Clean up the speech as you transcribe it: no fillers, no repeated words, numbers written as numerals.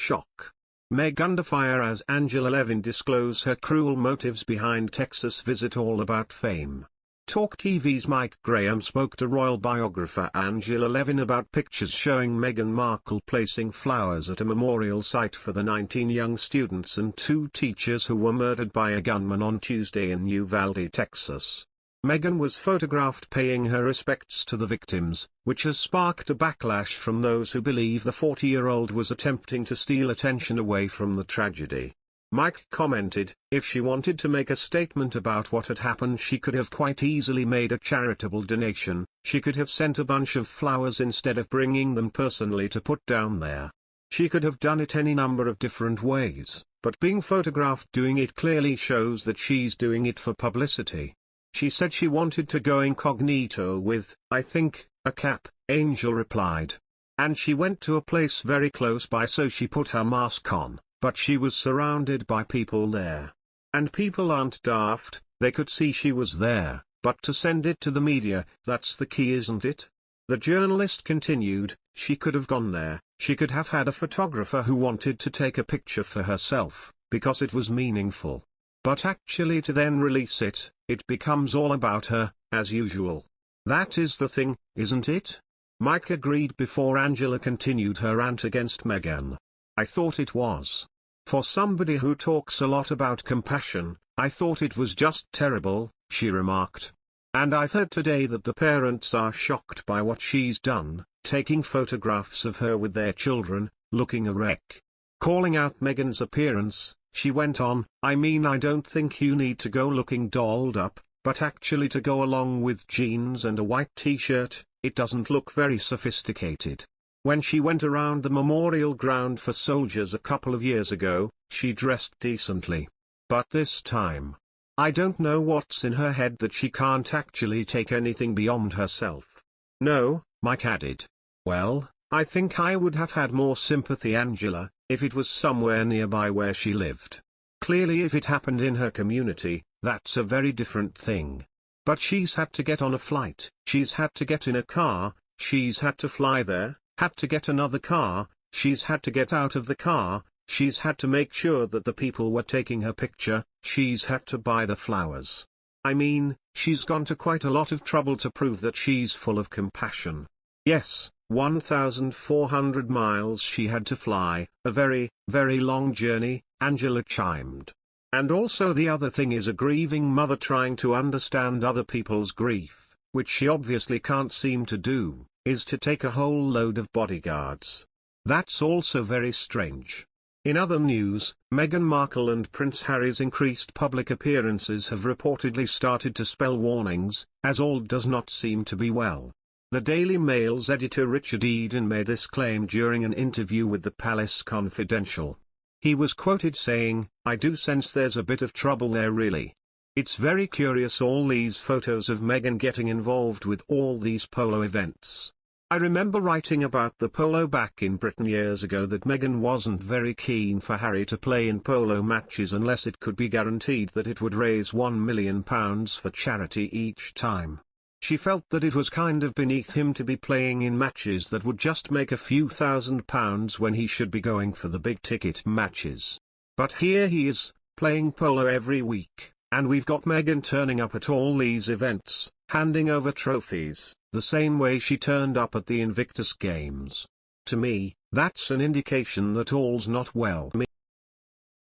shock. Meg under fire as Angela Levin disclose her cruel motives behind Texas visit. All about fame. TalkTV's Mike Graham spoke to royal biographer Angela Levin about pictures showing Meghan Markle placing flowers at a memorial site for the 19 young students and 2 teachers who were murdered by a gunman on Tuesday in Uvalde, Texas. Meghan was photographed paying her respects to the victims, which has sparked a backlash from those who believe the 40-year-old was attempting to steal attention away from the tragedy. Mike commented, if she wanted to make a statement about what had happened, she could have quite easily made a charitable donation. She could have sent a bunch of flowers instead of bringing them personally to put down there. She could have done it any number of different ways, but being photographed doing it clearly shows that she's doing it for publicity. She said she wanted to go incognito with, I think, a cap, Angel replied. And she went to a place very close by, so she put her mask on, but she was surrounded by people there. And people aren't daft, they could see she was there, but to send it to the media, that's the key, isn't it? The journalist continued, she could have gone there, she could have had a photographer who wanted to take a picture for herself, because it was meaningful. But actually to then release it, it becomes all about her, as usual. That is the thing, isn't it? Mike agreed before Angela continued her rant against Meghan. I thought it was. For somebody who talks a lot about compassion, I thought it was just terrible, she remarked. And I've heard today that the parents are shocked by what she's done, taking photographs of her with their children, looking a wreck. Calling out Meghan's appearance, she went on, I mean, I don't think you need to go looking dolled up, but actually to go along with jeans and a white t-shirt, it doesn't look very sophisticated. When she went around the memorial ground for soldiers a couple of years ago, she dressed decently. But this time, I don't know what's in her head that she can't actually take anything beyond herself. No, Mike added. Well, I think I would have had more sympathy, Angela, if it was somewhere nearby where she lived. Clearly if it happened in her community, that's a very different thing. But she's had to get on a flight, she's had to get in a car, she's had to fly there, had to get another car, she's had to get out of the car, she's had to make sure that the people were taking her picture, she's had to buy the flowers. I mean, she's gone to quite a lot of trouble to prove that she's full of compassion. Yes, 1,400 miles she had to fly, a very, very long journey, Angela chimed. And also the other thing is a grieving mother trying to understand other people's grief, which she obviously can't seem to do, is to take a whole load of bodyguards. That's also very strange. In other news, Meghan Markle and Prince Harry's increased public appearances have reportedly started to spell warnings, as all does not seem to be well. The Daily Mail's editor Richard Eden made this claim during an interview with the Palace Confidential. He was quoted saying, I do sense there's a bit of trouble there really. It's very curious, all these photos of Meghan getting involved with all these polo events. I remember writing about the polo back in Britain years ago that Meghan wasn't very keen for Harry to play in polo matches unless it could be guaranteed that it would raise £1 million for charity each time. She felt that it was kind of beneath him to be playing in matches that would just make a few £1,000s when he should be going for the big ticket matches. But here he is, playing polo every week, and we've got Meghan turning up at all these events, handing over trophies, the same way she turned up at the Invictus Games. To me, that's an indication that all's not well.